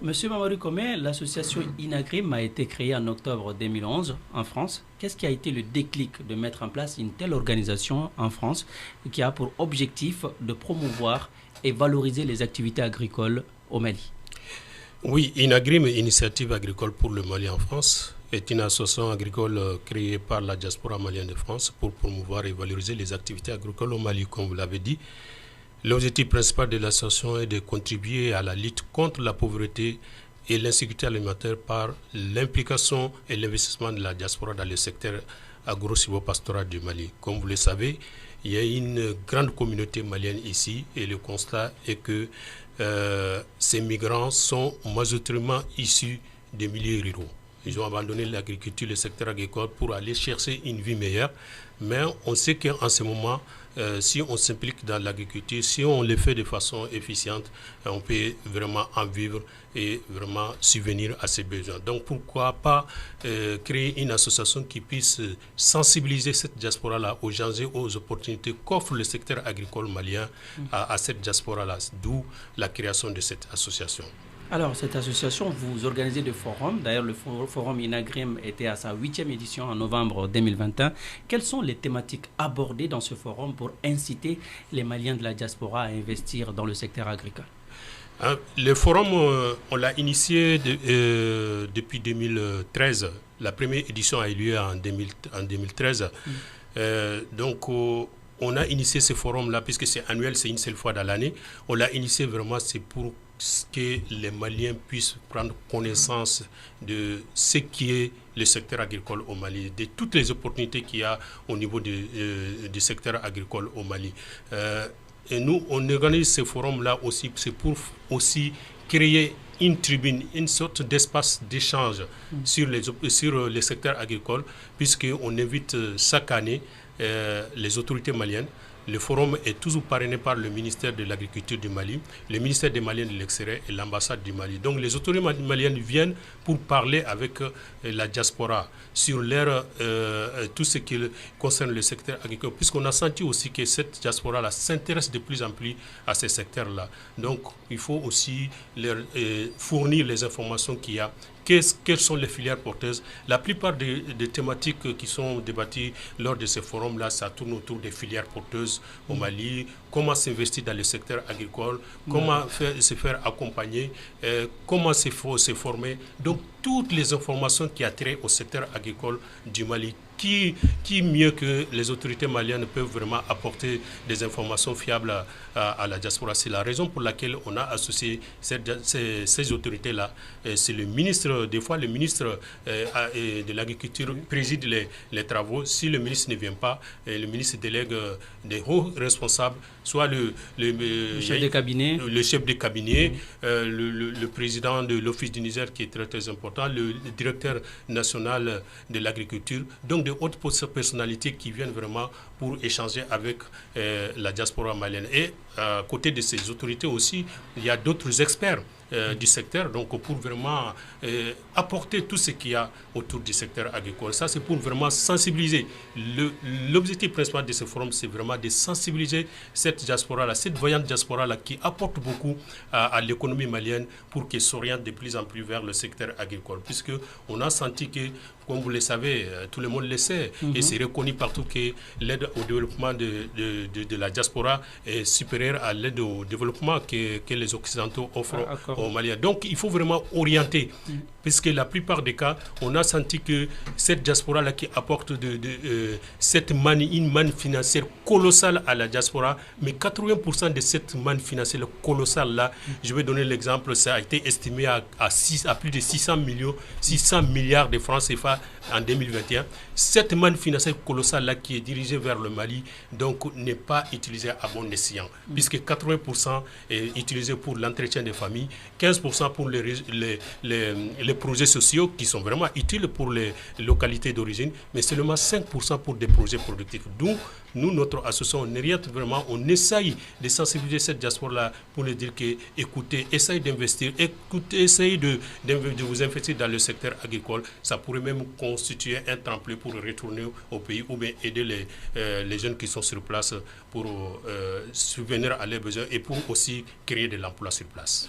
Monsieur Mamadou Komé, l'association Inagrim a été créée en octobre 2011 en France. Qu'est-ce qui a été le déclic de mettre en place une telle organisation en France qui a pour objectif de promouvoir et valoriser les activités agricoles au Mali? Oui, Inagrim, Initiative agricole pour le Mali en France, est une association agricole créée par la diaspora malienne de France pour promouvoir et valoriser les activités agricoles au Mali, comme vous l'avez dit. L'objectif principal de l'association est de contribuer à la lutte contre la pauvreté et l'insécurité alimentaire par l'implication et l'investissement de la diaspora dans le secteur agro-silvopastoral du Mali. Comme vous le savez, il y a une grande communauté malienne ici et le constat est que ces migrants sont majoritairement issus des milieux ruraux. Ils ont abandonné l'agriculture, le secteur agricole pour aller chercher une vie meilleure. Mais on sait qu'en ce moment, si on s'implique dans l'agriculture, si on le fait de façon efficiente, on peut vraiment en vivre et vraiment subvenir à ses besoins. Donc pourquoi pas créer une association qui puisse sensibiliser cette diaspora-là aux enjeux, aux opportunités qu'offre le secteur agricole malien à cette diaspora-là, d'où la création de cette association. Alors, cette association, vous organisez des forums. D'ailleurs, le forum Inagrim était à sa 8e édition en novembre 2021. Quelles sont les thématiques abordées dans ce forum pour inciter les Maliens de la diaspora à investir dans le secteur agricole? Le forum, on l'a initié depuis 2013. La première édition a eu lieu en 2013. Donc, on a initié ce forum-là, puisque c'est annuel, c'est une seule fois dans l'année. On l'a initié vraiment, c'est pour que les Maliens puissent prendre connaissance de ce qui est le secteur agricole au Mali, de toutes les opportunités qu'il y a au niveau du secteur agricole au Mali. Et nous, on organise ce forum-là aussi, c'est pour aussi créer une tribune, une sorte d'espace d'échange sur le secteur agricole, puisqu'on invite chaque année les autorités maliennes. Le forum est toujours parrainé par le ministère de l'Agriculture du Mali, le ministère des Maliens de l'extérieur et l'ambassade du Mali. Donc les autorités maliennes viennent pour parler avec la diaspora sur tout ce qui concerne le secteur agricole, puisqu'on a senti aussi que cette diaspora-là s'intéresse de plus en plus à ces secteurs-là. Donc il faut aussi leur fournir les informations qu'il y a. Quelles sont les filières porteuses? La plupart des thématiques qui sont débattues lors de ces forums-là, ça tourne autour des filières porteuses au Mali, comment s'investir dans le secteur agricole, comment se faire accompagner, comment se former. Donc, toutes les informations qui attirent au secteur agricole du Mali, qui mieux que les autorités maliennes peuvent vraiment apporter des informations fiables à la diaspora. C'est la raison pour laquelle on a associé ces autorités-là. C'est le ministre, des fois le ministre de l'Agriculture préside les travaux. Si le ministre ne vient pas, le ministre délègue des hauts responsables, soit le chef de cabinet, le président de l'Office du Niger qui est très très important, le directeur national de l'agriculture, donc de hautes personnalités qui viennent vraiment pour échanger avec la diaspora malienne. Et à côté de ces autorités aussi, il y a d'autres experts du secteur, donc pour vraiment apporter tout ce qu'il y a autour du secteur agricole. Ça, c'est pour vraiment sensibiliser. L'objectif principal de ce forum, c'est vraiment de sensibiliser cette diaspora-là, cette voyante diaspora-là qui apporte beaucoup à l'économie malienne pour qu'elle s'oriente de plus en plus vers le secteur agricole. Puisqu'on a senti que, comme vous le savez, tout le monde le sait, et c'est reconnu partout que l'aide au développement de la diaspora est supérieure à l'aide au développement que les Occidentaux offrent aux Maliens. Donc il faut vraiment orienter, puisque la plupart des cas, on a senti que cette diaspora-là qui apporte une manne financière colossale à la diaspora, mais 80% de cette manne financière colossale-là, je vais donner l'exemple, ça a été estimé à plus de 600 milliards de francs CFA en 2021. Cette manne financière colossale-là qui est dirigée vers le Mali, donc n'est pas utilisée à bon escient, puisque 80% est utilisé pour l'entretien des familles, 15% pour les projets sociaux qui sont vraiment utiles pour les localités d'origine, mais seulement 5% pour des projets productifs. D'où nous, notre association, on oriente vraiment, on essaye de sensibiliser cette diaspora-là pour leur dire que, écoutez, essayez d'investir, essayez de vous investir dans le secteur agricole. Ça pourrait même constituer un tremplin pour retourner au pays ou bien aider les jeunes qui sont sur place pour subvenir à leurs besoins et pour aussi créer de l'emploi sur place.